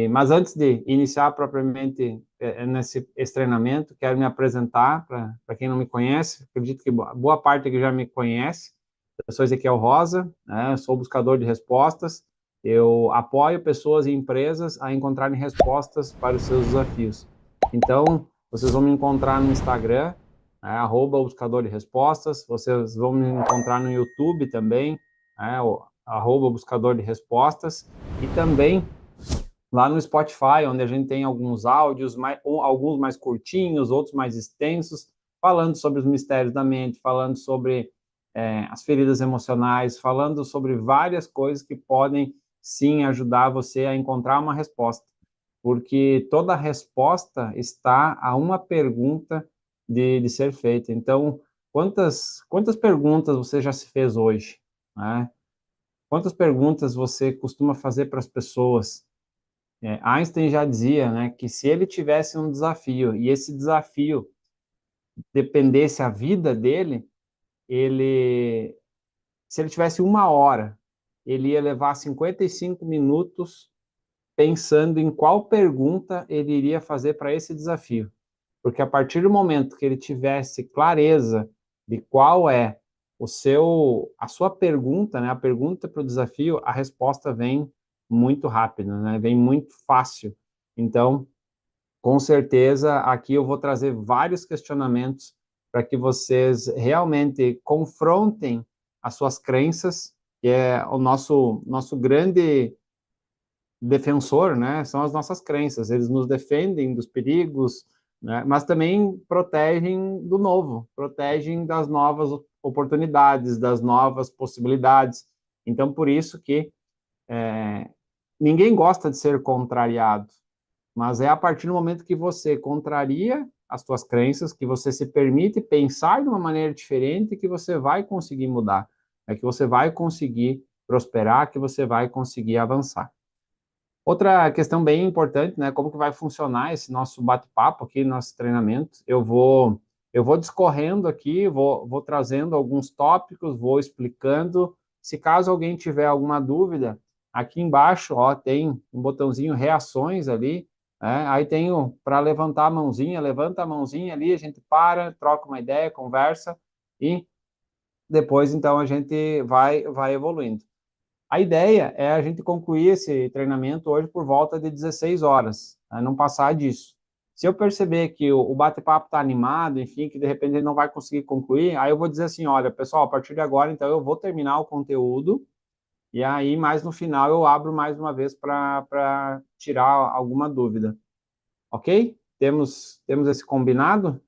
Mas antes de iniciar propriamente esse treinamento, quero me apresentar para quem não me conhece. Acredito que boa parte aqui já me conhece. Eu sou Ezequiel Rosa, né? Sou buscador de respostas. Eu apoio pessoas e empresas a encontrarem respostas para os seus desafios. Então, vocês vão me encontrar no Instagram, @buscador de respostas. Vocês vão me encontrar no YouTube também, @buscador de respostas. E também lá no Spotify, onde a gente tem alguns áudios, alguns mais curtinhos, outros mais extensos, falando sobre os mistérios da mente, falando sobre as feridas emocionais, falando sobre várias coisas que podem, sim, ajudar você a encontrar uma resposta. Porque toda resposta está a uma pergunta de ser feita. Então, quantas perguntas você já se fez hoje, né? Quantas perguntas você costuma fazer para as pessoas? Einstein já dizia, né, que se ele tivesse um desafio e esse desafio dependesse a vida dele, se ele tivesse 1 hora, ele ia levar 55 minutos pensando em qual pergunta ele iria fazer para esse desafio. Porque a partir do momento que ele tivesse clareza de qual é a sua pergunta, né, a pergunta para o desafio, a resposta vem muito rápida, né, vem muito fácil. Então, com certeza, aqui eu vou trazer vários questionamentos para que vocês realmente confrontem as suas crenças, que é o nosso grande defensor, né? São as nossas crenças. Eles nos defendem dos perigos, né? Mas também protegem do novo, protegem das novas oportunidades, das novas possibilidades. Então, por isso que ninguém gosta de ser contrariado, mas é a partir do momento que você contraria as suas crenças, que você se permite pensar de uma maneira diferente, que você vai conseguir mudar, que você vai conseguir prosperar, que você vai conseguir avançar. Outra questão bem importante, né, como que vai funcionar esse nosso bate-papo aqui, nosso treinamento, eu vou discorrendo aqui, vou trazendo alguns tópicos, vou explicando. Se caso alguém tiver alguma dúvida, aqui embaixo, ó, tem um botãozinho reações ali, né? Aí tem para levantar a mãozinha, levanta a mãozinha ali, a gente para, troca uma ideia, conversa e depois então a gente vai evoluindo. A ideia é a gente concluir esse treinamento hoje por volta de 16 horas, né? Não passar disso. Se eu perceber que o bate-papo está animado, enfim, que de repente ele não vai conseguir concluir, aí eu vou dizer assim, olha, pessoal, a partir de agora, então, eu vou terminar o conteúdo, e aí, mais no final, eu abro mais uma vez para tirar alguma dúvida. Ok? Temos esse combinado?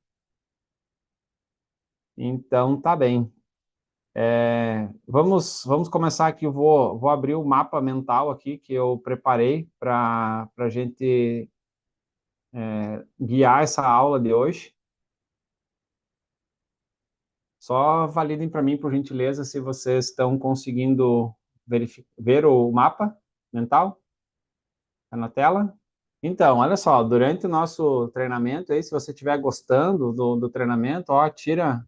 Então, tá bem. Vamos começar aqui. Eu vou abrir o mapa mental aqui que eu preparei para a gente guiar essa aula de hoje. Só validem para mim, por gentileza, se vocês estão conseguindo ver o mapa mental. Está na tela? Então, olha só, durante o nosso treinamento, aí, se você estiver gostando do treinamento, ó, tira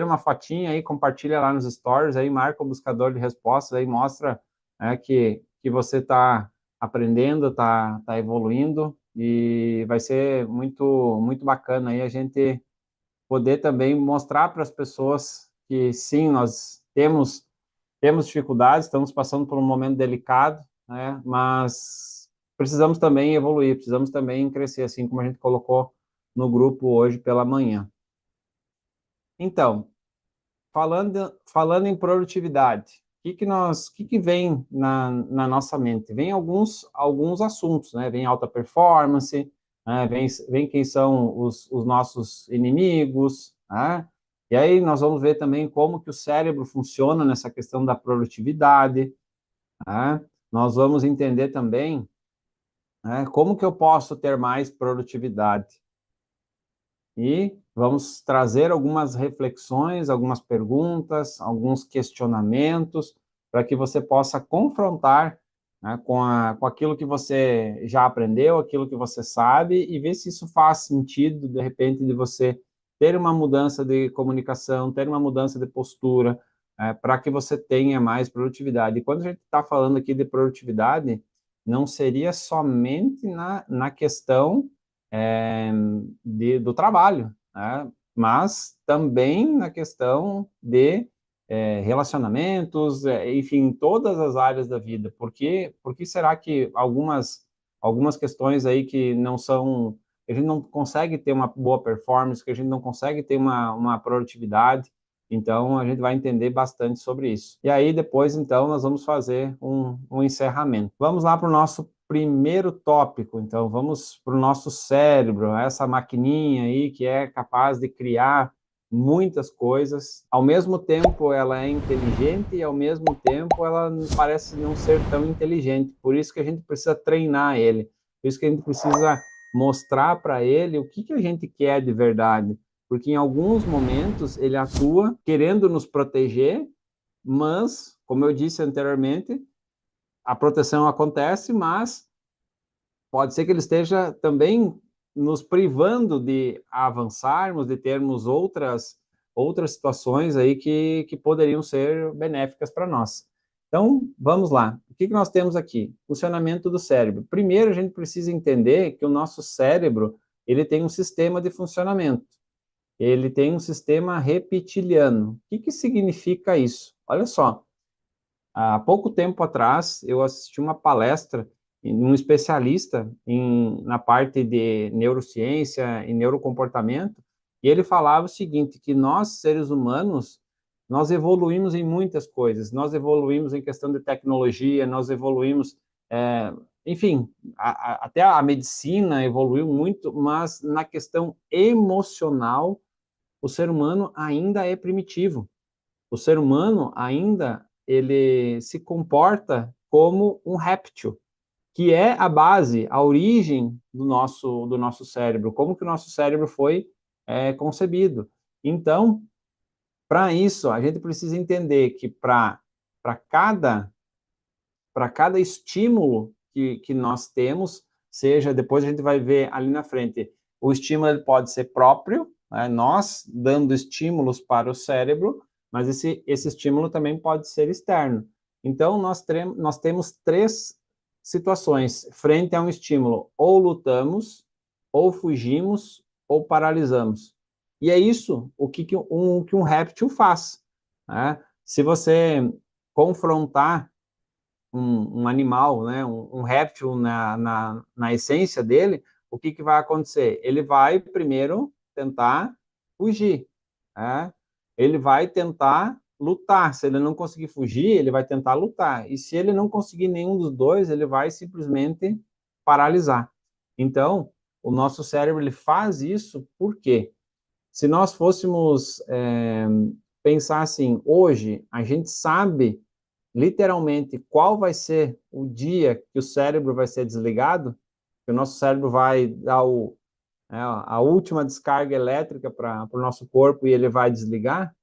uma fotinha aí, compartilha lá nos stories, aí marca o buscador de respostas, aí mostra que você está aprendendo, tá evoluindo, e vai ser muito, muito bacana aí a gente poder também mostrar para as pessoas que sim, nós temos dificuldades, estamos passando por um momento delicado, né, mas precisamos também evoluir, precisamos também crescer, assim como a gente colocou no grupo hoje pela manhã. Então, falando em produtividade, o que vem na nossa mente? Vem alguns assuntos, né? Vem alta performance, né? Vem quem são os nossos inimigos, né? E aí nós vamos ver também como que o cérebro funciona nessa questão da produtividade, né? Nós vamos entender também, né, como que eu posso ter mais produtividade. E vamos trazer algumas reflexões, algumas perguntas, alguns questionamentos, para que você possa confrontar, né, com aquilo que você já aprendeu, aquilo que você sabe, e ver se isso faz sentido, de repente, de você ter uma mudança de comunicação, ter uma mudança de postura, para que você tenha mais produtividade. E quando a gente está falando aqui de produtividade, não seria somente na questão do trabalho, né? Mas também na questão de relacionamentos, enfim, todas as áreas da vida. Por que será que algumas questões aí que não são, que a gente não consegue ter uma boa performance, que a gente não consegue ter uma produtividade? Então, a gente vai entender bastante sobre isso. E aí, depois, então, nós vamos fazer um encerramento. Vamos lá para o nosso primeiro tópico, então, vamos para o nosso cérebro, essa maquininha aí que é capaz de criar muitas coisas. Ao mesmo tempo, ela é inteligente e, ao mesmo tempo, ela parece não ser tão inteligente. Por isso que a gente precisa treinar ele. Por isso que a gente precisa mostrar para ele o que a gente quer de verdade. Porque em alguns momentos ele atua querendo nos proteger, mas, como eu disse anteriormente, a proteção acontece, mas pode ser que ele esteja também nos privando de avançarmos, de termos outras situações aí que poderiam ser benéficas para nós. Então, vamos lá. O que nós temos aqui? Funcionamento do cérebro. Primeiro, a gente precisa entender que o nosso cérebro, ele tem um sistema de funcionamento. Ele tem um sistema reptiliano. O que significa isso? Olha só, há pouco tempo atrás, eu assisti uma palestra de um especialista na parte de neurociência e neurocomportamento, e ele falava o seguinte, que nós, seres humanos, nós evoluímos em muitas coisas, nós evoluímos em questão de tecnologia, nós evoluímos, enfim, até a medicina evoluiu muito, mas na questão emocional, o ser humano ainda é primitivo. O ser humano ainda ele se comporta como um réptil, que é a base, a origem do nosso cérebro, como que o nosso cérebro foi concebido. Então, para isso, a gente precisa entender que para cada estímulo que nós temos, seja, depois a gente vai ver ali na frente, o estímulo ele pode ser próprio, né, nós dando estímulos para o cérebro, mas esse estímulo também pode ser externo. Então, nós temos três situações frente a um estímulo: ou lutamos, ou fugimos, ou paralisamos. E é isso o que um réptil faz, né? Se você confrontar um animal, né, um réptil na essência dele, o que vai acontecer? Ele vai primeiro tentar fugir, né? Ele vai tentar lutar. Se ele não conseguir fugir, ele vai tentar lutar. E se ele não conseguir nenhum dos dois, ele vai simplesmente paralisar. Então, o nosso cérebro ele faz isso por quê? Se nós fôssemos pensar assim, hoje a gente sabe literalmente qual vai ser o dia que o cérebro vai ser desligado, que o nosso cérebro vai dar a última descarga elétrica para o nosso corpo e ele vai desligar,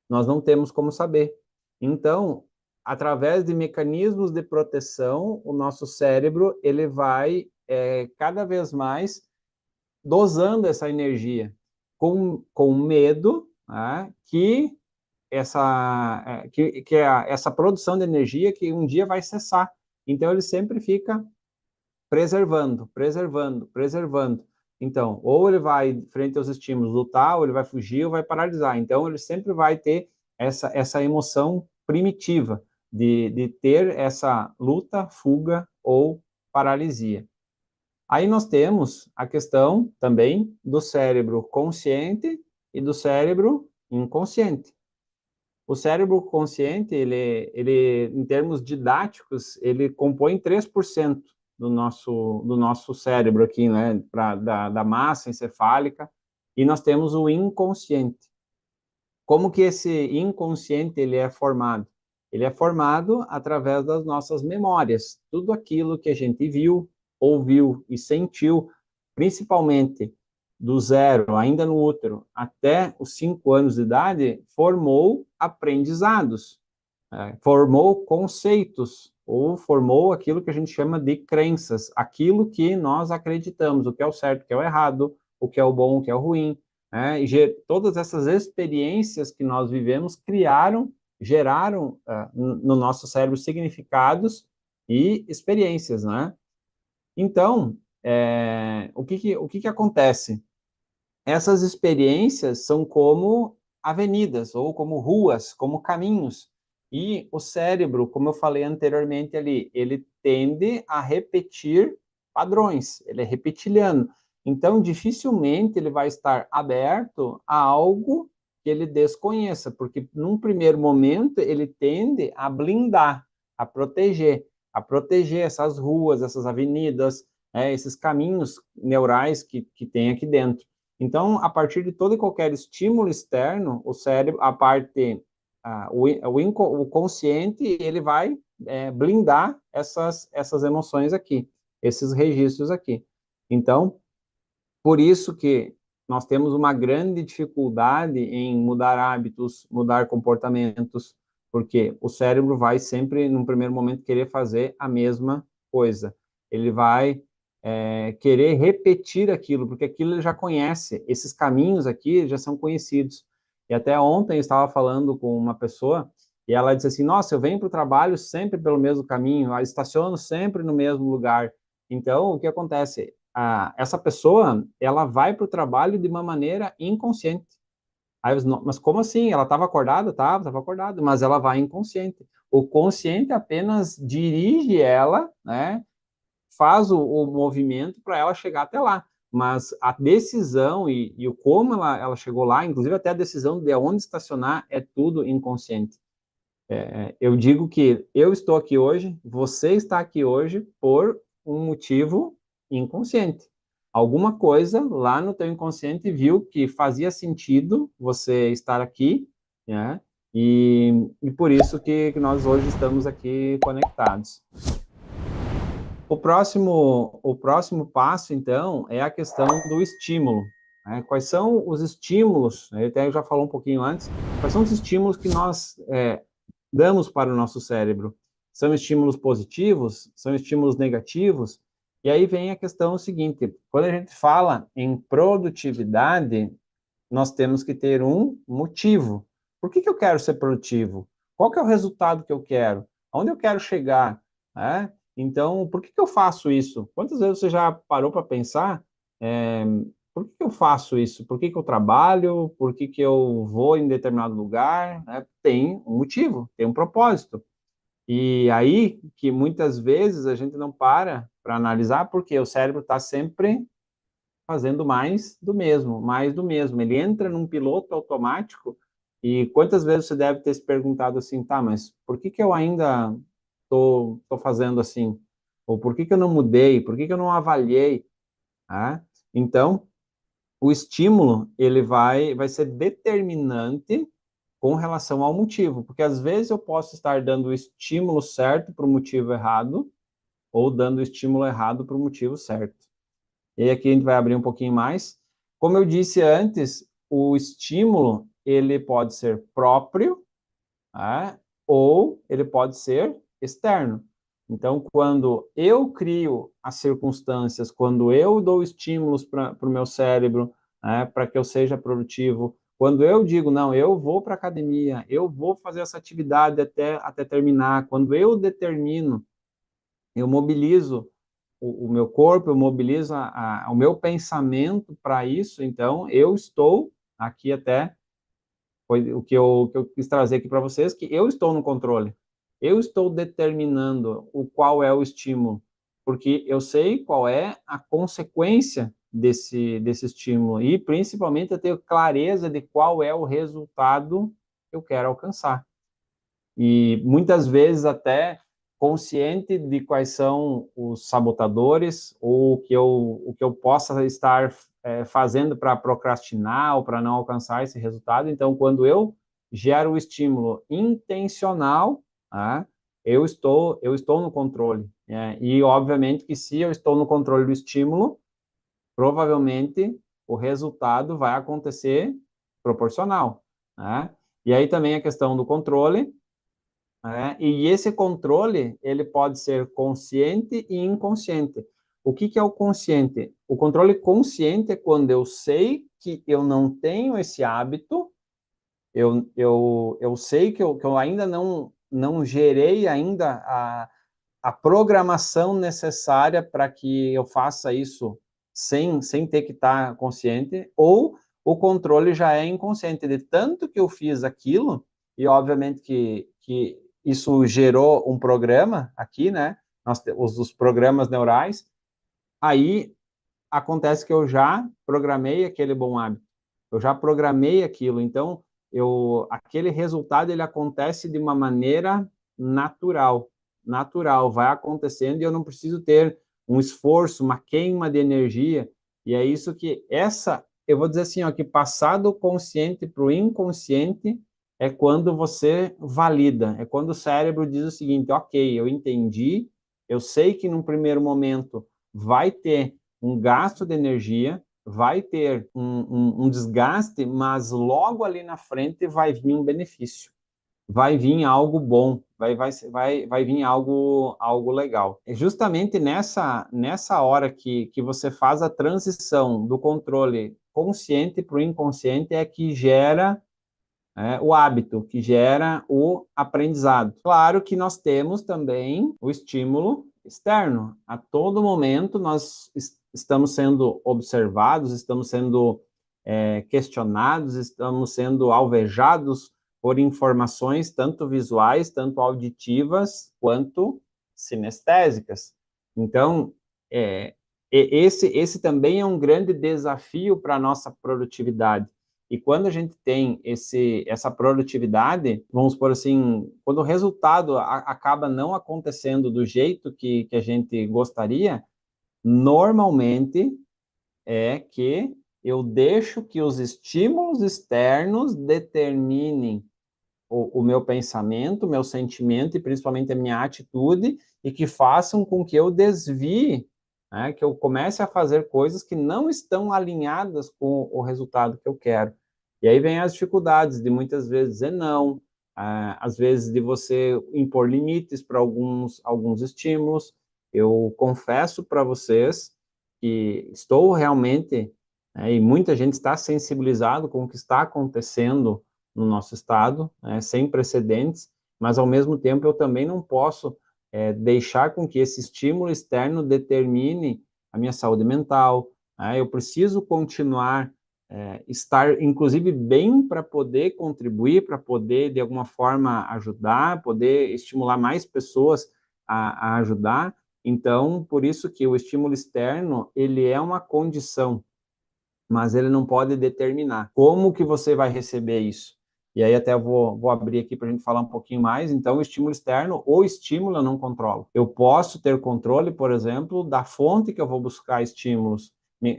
nós não temos como saber. Então, através de mecanismos de proteção, o nosso cérebro ele vai cada vez mais dosando essa energia com medo, né, essa produção de energia que um dia vai cessar. Então, ele sempre fica preservando, preservando, preservando. Então, ou ele vai, frente aos estímulos, lutar, ou ele vai fugir, ou vai paralisar. Então, ele sempre vai ter essa emoção primitiva de ter essa luta, fuga ou paralisia. Aí nós temos a questão também do cérebro consciente e do cérebro inconsciente. O cérebro consciente, ele em termos didáticos, ele compõe 3% do nosso cérebro aqui, né, da massa encefálica, e nós temos o inconsciente. Como que esse inconsciente ele é formado? Ele é formado através das nossas memórias, tudo aquilo que a gente viu, ouviu e sentiu, principalmente do zero, ainda no útero, até os 5 anos de idade, formou aprendizados, formou conceitos, ou formou aquilo que a gente chama de crenças, aquilo que nós acreditamos, o que é o certo, o que é o errado, o que é o bom, o que é o ruim, né? E todas essas experiências que nós vivemos geraram no nosso cérebro significados e experiências, né? Então, o que acontece? Essas experiências são como avenidas, ou como ruas, como caminhos. E o cérebro, como eu falei anteriormente ali, ele tende a repetir padrões, ele é reptiliano. Então, dificilmente ele vai estar aberto a algo que ele desconheça, porque num primeiro momento ele tende a blindar, a proteger essas ruas, essas avenidas, esses caminhos neurais que tem aqui dentro. Então, a partir de todo e qualquer estímulo externo, o cérebro, o consciente, ele vai blindar essas emoções aqui, esses registros aqui. Então, por isso que nós temos uma grande dificuldade em mudar hábitos, mudar comportamentos, porque o cérebro vai sempre, num primeiro momento, querer fazer a mesma coisa. Ele vai querer repetir aquilo, porque aquilo ele já conhece. Esses caminhos aqui já são conhecidos. E até ontem eu estava falando com uma pessoa e ela disse assim, nossa, eu venho para o trabalho sempre pelo mesmo caminho, eu estaciono sempre no mesmo lugar. Então, o que acontece? Essa pessoa, ela vai para o trabalho de uma maneira inconsciente. Aí, mas como assim? Ela estava acordada? Estava acordada, mas ela vai inconsciente. O consciente apenas dirige ela, né? Faz o movimento para ela chegar até lá. Mas a decisão e o como ela chegou lá, inclusive até a decisão de onde estacionar, é tudo inconsciente. Eu digo que eu estou aqui hoje, você está aqui hoje por um motivo inconsciente. Alguma coisa lá no teu inconsciente viu que fazia sentido você estar aqui, né? E por isso que nós hoje estamos aqui conectados. O próximo passo, então, é a questão do estímulo. Né? Quais são os estímulos? Ele até já falou um pouquinho antes. Quais são os estímulos que nós damos para o nosso cérebro? São estímulos positivos? São estímulos negativos? E aí vem a questão seguinte: quando a gente fala em produtividade, nós temos que ter um motivo. Por que eu quero ser produtivo? Qual que é o resultado que eu quero? Aonde eu quero chegar? Né? Então, por que eu faço isso? Quantas vezes você já parou para pensar por que eu faço isso? Por que eu trabalho? Por que eu vou em determinado lugar? Né? Tem um motivo, tem um propósito. E aí que muitas vezes a gente não para analisar, porque o cérebro está sempre fazendo mais do mesmo. Ele entra num piloto automático e quantas vezes você deve ter se perguntado assim, tá, mas por que eu ainda tô fazendo assim? Ou por que eu não mudei? Por que eu não avaliei? Ah, então, o estímulo, ele vai ser determinante com relação ao motivo, porque às vezes eu posso estar dando o estímulo certo para o motivo errado, ou dando o estímulo errado para o motivo certo. E aí aqui a gente vai abrir um pouquinho mais. Como eu disse antes, o estímulo, ele pode ser próprio, né? Ou ele pode ser externo. Então, quando eu crio as circunstâncias, quando eu dou estímulos para o meu cérebro, né, para que eu seja produtivo, quando eu digo, não, eu vou para a academia, eu vou fazer essa atividade até terminar, quando eu determino, eu mobilizo o meu corpo, eu mobilizo o meu pensamento para isso, então eu estou aqui até foi o que eu quis trazer aqui para vocês, que eu estou no controle. Eu estou determinando o qual é o estímulo, porque eu sei qual é a consequência desse estímulo e, principalmente, eu tenho clareza de qual é o resultado que eu quero alcançar. E muitas vezes até consciente de quais são os sabotadores ou o que eu possa estar fazendo para procrastinar ou para não alcançar esse resultado. Então, quando eu gero o estímulo intencional, tá? eu estou no controle. E, obviamente, que se eu estou no controle do estímulo, provavelmente o resultado vai acontecer proporcional. Né? E aí também a questão do controle, e esse controle, ele pode ser consciente e inconsciente. O que é o consciente? O controle consciente é quando eu sei que eu não tenho esse hábito, eu sei que eu ainda não gerei ainda a programação necessária para que eu faça isso sem ter que estar consciente, ou o controle já é inconsciente, de tanto que eu fiz aquilo, e obviamente que isso gerou um programa aqui, né? Os programas neurais, aí acontece que eu já programei aquele bom hábito, eu já programei aquilo, então aquele resultado ele acontece de uma maneira natural, vai acontecendo e eu não preciso ter um esforço, uma queima de energia, e é isso que eu vou dizer assim, ó, que passar do consciente para o inconsciente é quando você valida, é quando o cérebro diz o seguinte, ok, eu entendi, eu sei que num primeiro momento vai ter um gasto de energia, vai ter um desgaste, mas logo ali na frente vai vir um benefício, vai vir algo bom, vai vir algo legal. É justamente nessa hora que você faz a transição do controle consciente para o inconsciente é que gera o hábito, que gera o aprendizado. Claro que nós temos também o estímulo externo. A todo momento nós estamos sendo observados, estamos sendo questionados, estamos sendo alvejados por informações tanto visuais, tanto auditivas, quanto sinestésicas. Então, esse também é um grande desafio para a nossa produtividade. E quando a gente tem essa produtividade, vamos por assim, quando o resultado acaba não acontecendo do jeito que a gente gostaria, normalmente é que eu deixo que os estímulos externos determinem o meu pensamento, o meu sentimento e principalmente a minha atitude, e que façam com que eu desvie, né, que eu comece a fazer coisas que não estão alinhadas com o resultado que eu quero. E aí vem as dificuldades de muitas vezes dizer não, às vezes de você impor limites para alguns estímulos. Eu confesso para vocês que estou realmente, e muita gente está sensibilizado com o que está acontecendo no nosso estado, sem precedentes, mas ao mesmo tempo eu também não posso deixar com que esse estímulo externo determine a minha saúde mental, eu preciso continuar estar, inclusive, bem para poder contribuir, para poder, de alguma forma, ajudar, poder estimular mais pessoas a ajudar. Então, por isso que o estímulo externo, ele é uma condição, mas ele não pode determinar como que você vai receber isso. E aí até vou abrir aqui para a gente falar um pouquinho mais. Então, o estímulo externo, o estímulo eu não controlo. Eu posso ter controle, por exemplo, da fonte que eu vou buscar estímulos.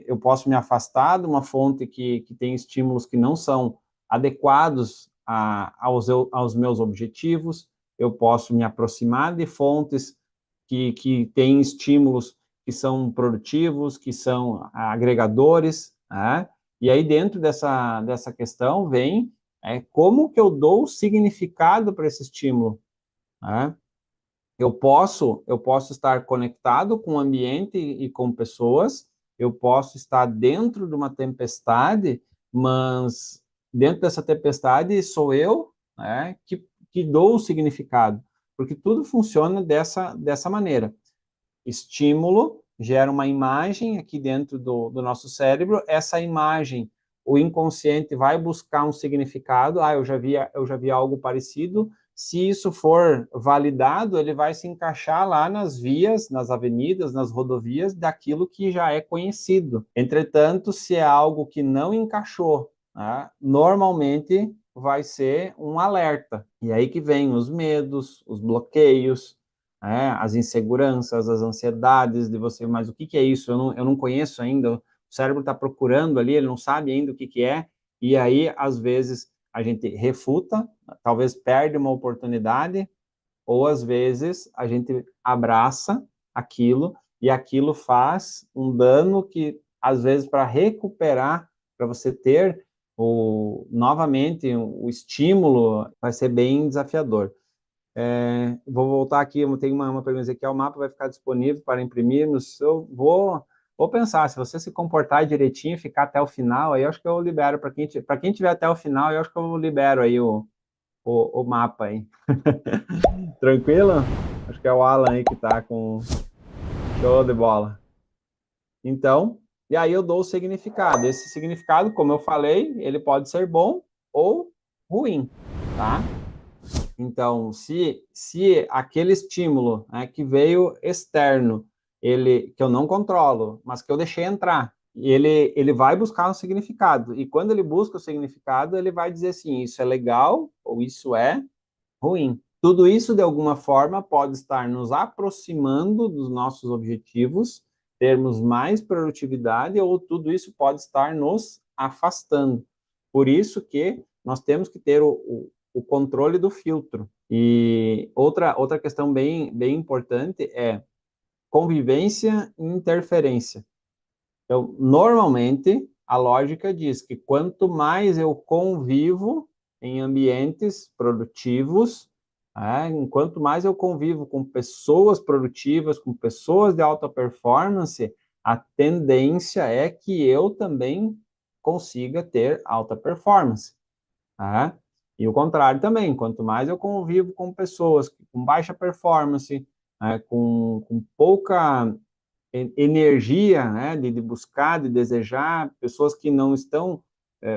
Eu posso me afastar de uma fonte que tem estímulos que não são adequados aos meus objetivos. Eu posso me aproximar de fontes que têm estímulos que são produtivos, que são agregadores, né? E aí dentro dessa questão vem como que eu dou significado para esse estímulo, né? Eu posso estar conectado com o ambiente e com pessoas, eu posso estar dentro de uma tempestade, mas dentro dessa tempestade sou eu, né, que dou o significado, porque tudo funciona dessa maneira. Estímulo gera uma imagem aqui dentro do nosso cérebro, essa imagem, o inconsciente vai buscar um significado, eu já vi algo parecido, se isso for validado, ele vai se encaixar lá nas vias, nas avenidas, nas rodovias, daquilo que já é conhecido. Entretanto, se é algo que não encaixou, né, normalmente vai ser um alerta. E aí que vem os medos, os bloqueios, as inseguranças, as ansiedades de você, mas o que é isso? Eu não conheço ainda, o cérebro está procurando ali, ele não sabe ainda o que é, e aí, às vezes, a gente refuta, talvez perde uma oportunidade, ou às vezes a gente abraça aquilo, e aquilo faz um dano que, às vezes, para recuperar, para você ter novamente o estímulo, vai ser bem desafiador. Vou voltar aqui, tem uma pergunta aqui, o mapa vai ficar disponível para imprimir no seu... Vou pensar, se você se comportar direitinho, ficar até o final, aí eu acho que eu libero, para quem tiver até o final, eu acho que eu libero aí o mapa aí. Tranquilo? Acho que é o Alan aí que tá com show de bola. Então, e aí eu dou o significado. Esse significado, como eu falei, ele pode ser bom ou ruim, tá? Então, se aquele estímulo, né, que veio externo, que eu não controlo, mas que eu deixei entrar, ele vai buscar um significado. E quando ele busca o significado, ele vai dizer assim, isso é legal ou isso é ruim. Tudo isso, de alguma forma, pode estar nos aproximando dos nossos objetivos, termos mais produtividade, ou tudo isso pode estar nos afastando. Por isso que nós temos que ter o controle do filtro. E outra questão bem importante é convivência e interferência. Então, normalmente, a lógica diz que quanto mais eu convivo em ambientes produtivos, quanto mais eu convivo com pessoas produtivas, com pessoas de alta performance, a tendência é que eu também consiga ter alta performance. Tá? E o contrário também, quanto mais eu convivo com pessoas com baixa performance, com pouca energia, né, de buscar, de desejar, pessoas que não estão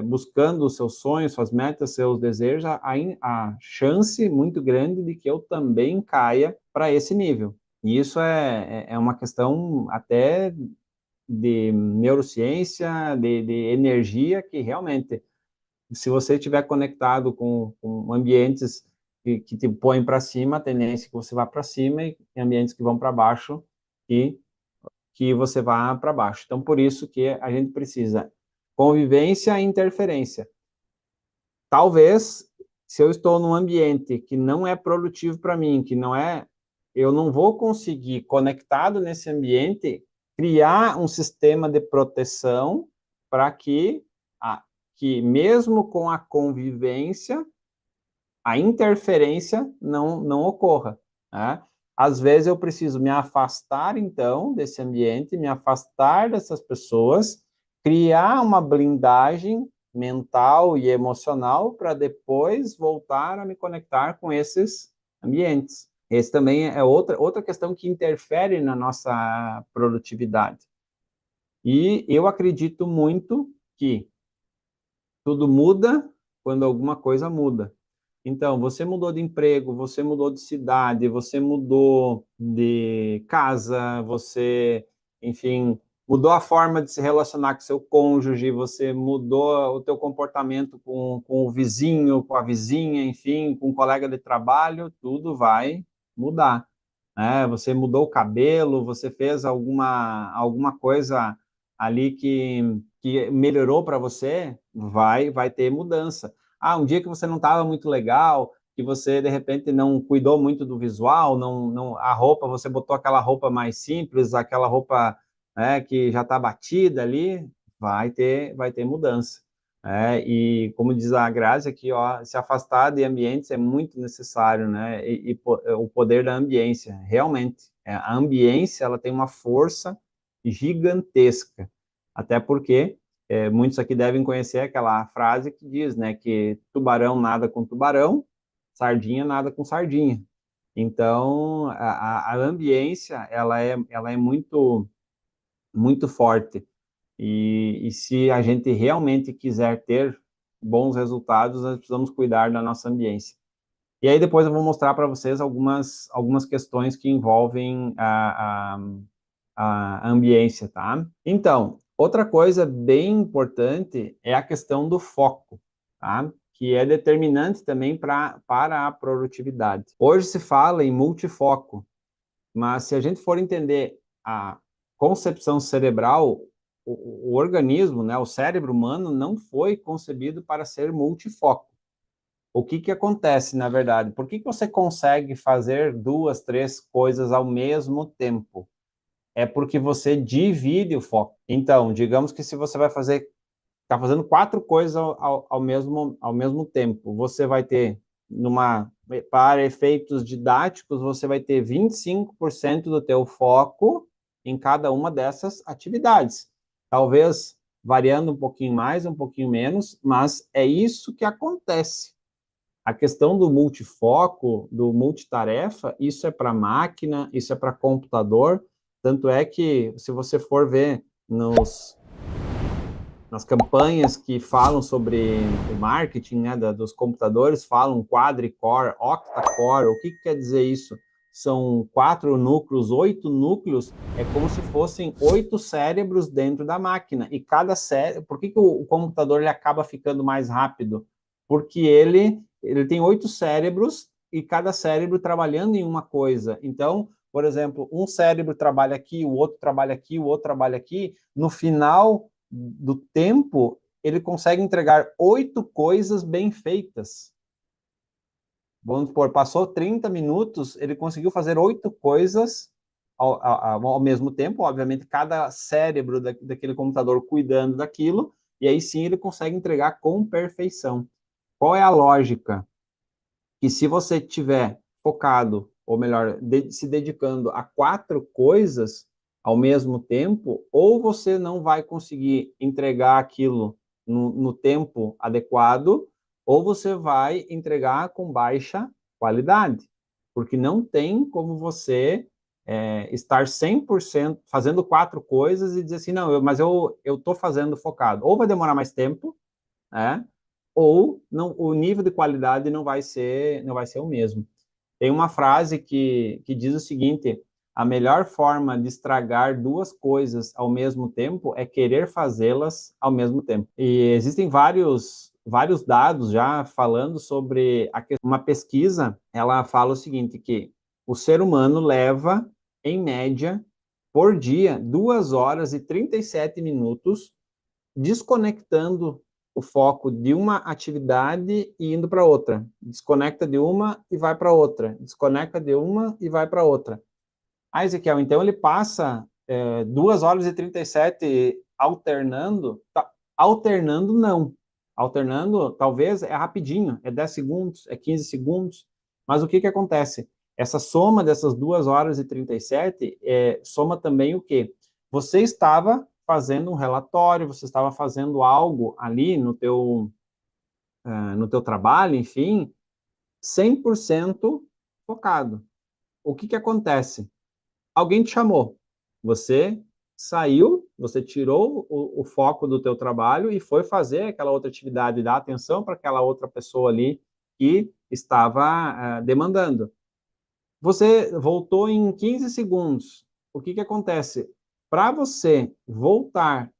buscando os seus sonhos, suas metas, seus desejos, a chance muito grande de que eu também caia para esse nível. E isso é uma questão até de neurociência, de energia, que realmente, se você estiver conectado com ambientes que te põem para cima, a tendência é que você vá para cima, e ambientes que vão para baixo, que você vá para baixo. Então, por isso que a gente precisa convivência e interferência. Talvez, se eu estou num ambiente que não é produtivo para mim, eu não vou conseguir, conectado nesse ambiente, criar um sistema de proteção para que mesmo com a convivência, a interferência não ocorra, né? Às vezes eu preciso me afastar, então, desse ambiente, me afastar dessas pessoas, criar uma blindagem mental e emocional para depois voltar a me conectar com esses ambientes. Esse também é outra questão que interfere na nossa produtividade. E eu acredito muito que tudo muda quando alguma coisa muda. Então, você mudou de emprego, você mudou de cidade, você mudou de casa, enfim, mudou a forma de se relacionar com seu cônjuge, você mudou o teu comportamento com o vizinho, com a vizinha, enfim, com um colega de trabalho, tudo vai mudar, né? Você mudou o cabelo, você fez alguma coisa ali que melhorou para você, vai ter mudança. Um dia que você não estava muito legal, que você de repente não cuidou muito do visual, a roupa, você botou aquela roupa mais simples, aquela roupa, né, que já está batida ali, vai ter mudança. E como diz a Grazi aqui, ó, se afastar de ambientes é muito necessário, né? E o poder da ambiência, realmente, a ambiência, ela tem uma força gigantesca, até porque muitos aqui devem conhecer aquela frase que diz, né, que tubarão nada com tubarão, sardinha nada com sardinha. Então, a ambiência, ela é muito, muito forte. E se a gente realmente quiser ter bons resultados, nós precisamos cuidar da nossa ambiência. E aí depois eu vou mostrar para vocês algumas questões que envolvem a ambiência, tá? Então, outra coisa bem importante é a questão do foco, tá? Que é determinante também para a produtividade. Hoje se fala em multifoco, mas se a gente for entender a concepção cerebral, o organismo, né, o cérebro humano não foi concebido para ser multifoco. O que acontece, na verdade? Por que você consegue fazer 2, 3 coisas ao mesmo tempo? É porque você divide o foco. Então, digamos que se você está fazendo 4 coisas ao mesmo tempo, você vai ter, para efeitos didáticos, você vai ter 25% do teu foco em cada uma dessas atividades. Talvez variando um pouquinho mais, um pouquinho menos, mas é isso que acontece. A questão do multifoco, do multitarefa, isso é para máquina, isso é para computador, tanto é que, se você for ver nas campanhas que falam sobre o marketing, né, dos computadores, falam quadricore, octacore. O que quer dizer isso? São 4 núcleos, 8 núcleos, é como se fossem 8 cérebros dentro da máquina. E cada cérebro, por que o computador ele acaba ficando mais rápido? Porque ele tem 8 cérebros e cada cérebro trabalhando em uma coisa. Então, por exemplo, um cérebro trabalha aqui, o outro trabalha aqui, o outro trabalha aqui. No final do tempo, ele consegue entregar 8 coisas bem feitas. Vamos supor, passou 30 minutos, ele conseguiu fazer 8 coisas ao mesmo tempo, obviamente, cada cérebro daquele computador cuidando daquilo, e aí sim ele consegue entregar com perfeição. Qual é a lógica? Que se você tiver focado, ou melhor, se dedicando a 4 coisas ao mesmo tempo, ou você não vai conseguir entregar aquilo no tempo adequado, ou você vai entregar com baixa qualidade, porque não tem como você estar 100% fazendo 4 coisas e dizer assim, não, mas eu estou fazendo focado. Ou vai demorar mais tempo, né? Ou não, o nível de qualidade não vai ser o mesmo. Tem uma frase que diz o seguinte: a melhor forma de estragar 2 coisas ao mesmo tempo é querer fazê-las ao mesmo tempo. E existem vários dados já falando sobre uma pesquisa, ela fala o seguinte, que o ser humano leva, em média, por dia, 2 horas e 37 minutos desconectando o foco de uma atividade e indo para outra. Desconecta de uma e vai para outra. Desconecta de uma e vai para outra. Ah, Ezequiel, então ele passa 2 horas e 37 alternando? Tá, alternando, não. Alternando, talvez, é rapidinho, é 10 segundos, é 15 segundos. Mas o que acontece? Essa soma dessas 2 horas e 37 soma também o quê? Você estava fazendo um relatório, você estava fazendo algo ali no teu trabalho, enfim, 100% focado. O que acontece? Alguém te chamou, você saiu, você tirou o foco do teu trabalho e foi fazer aquela outra atividade, dar atenção para aquela outra pessoa ali que estava demandando. Você voltou em 15 segundos. O que acontece? Para você voltar,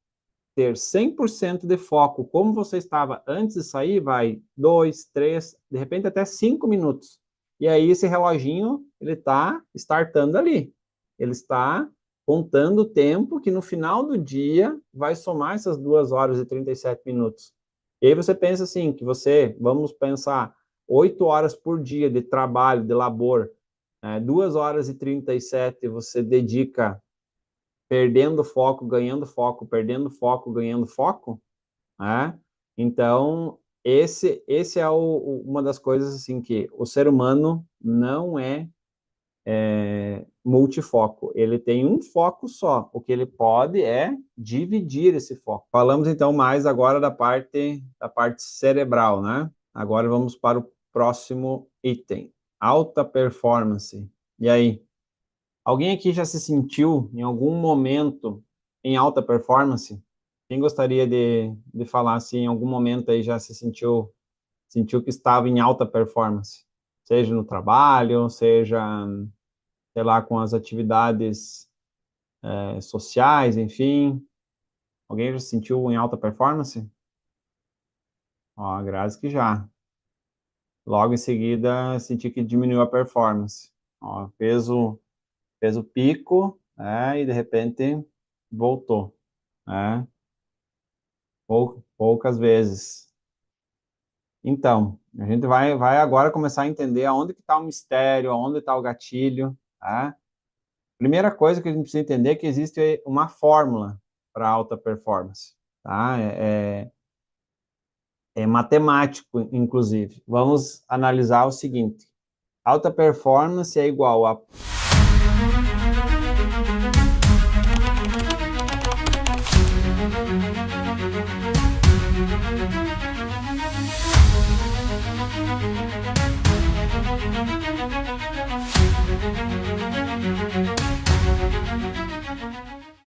ter 100% de foco como você estava antes de sair, vai 2, 3, de repente até 5 minutos. E aí esse reloginho, ele está startando ali. Ele está contando o tempo que no final do dia vai somar essas 2 horas e 37 minutos. E aí você pensa assim, que você, vamos pensar, 8 horas por dia de trabalho, de labor, 2 horas e 37 você dedica perdendo foco, ganhando foco, perdendo foco, ganhando foco, né? Então, esse é uma das coisas assim que o ser humano não é multifoco, ele tem um foco só, o que ele pode é dividir esse foco. Falamos então mais agora da parte cerebral, né? Agora vamos para o próximo item, alta performance. E aí? Alguém aqui já se sentiu em algum momento em alta performance? Quem gostaria de falar assim, em algum momento aí já se sentiu que estava em alta performance? Seja no trabalho, seja, sei lá, com as atividades sociais, enfim. Alguém já se sentiu em alta performance? Ó, a Grazi que já. Logo em seguida, senti que diminuiu a performance. Ó, fez o pico, e de repente voltou, né? Poucas vezes. Então, a gente vai agora começar a entender aonde que está o mistério, aonde está o gatilho, tá? Primeira coisa que a gente precisa entender é que existe uma fórmula para alta performance, tá? É matemático, inclusive. Vamos analisar o seguinte: alta performance é igual a